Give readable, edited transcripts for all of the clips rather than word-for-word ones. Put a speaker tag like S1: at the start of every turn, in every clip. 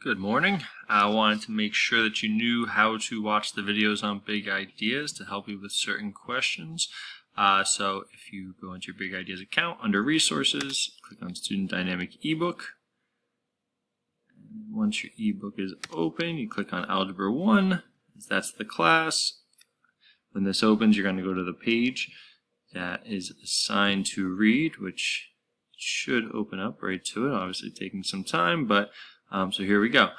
S1: Good morning. I wanted to make sure that you knew how to watch the videos on Big Ideas to help you with certain questions. So if you go into your Big Ideas account, under Resources, click on Student Dynamic eBook. Once your eBook is open, you click on Algebra 1. That's the class. When this opens, you're going to go to the page that is assigned to read, which should open up right to it. Obviously taking some time, but so here we go.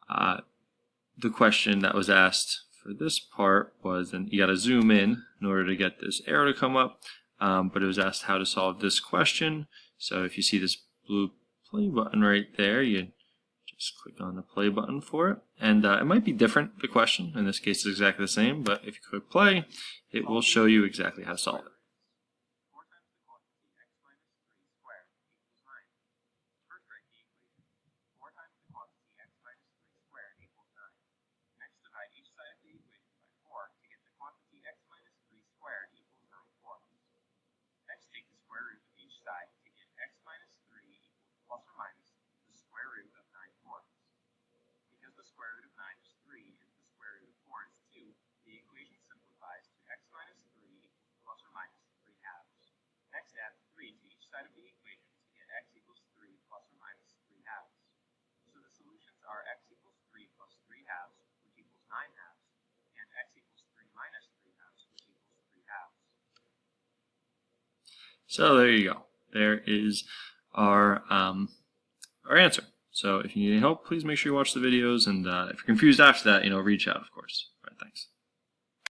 S1: The question that was asked for this part was, and you got to zoom in order to get this arrow to come up, but it was asked how to solve this question. So if you see this blue play button right there, you just click on the play button for it. And it might be different, the question. In this case, it's exactly the same, but if you click play, it will show you exactly how to solve it.
S2: Divide each side of the equation by 4 to get the quantity x minus 3 squared equals 9 fourths. Next, take the square root of each side to get x minus 3 equals plus or minus the square root of 9 fourths. Because the square root of 9 is 3 and the square root of 4 is 2, the equation simplifies to x minus 3 equals plus or minus 3 halves. Next, add 3 to each side of the equation to get x equals 3 plus or minus 3 halves. So the solutions are x equals 3 plus 3 halves, 9 halves, and x equals 3 minus 3 halves, which equals 3 halves.
S1: So there you go. There is our answer. So if you need any help, please make sure you watch the videos, and if you're confused after that, reach out, of course. All right, thanks.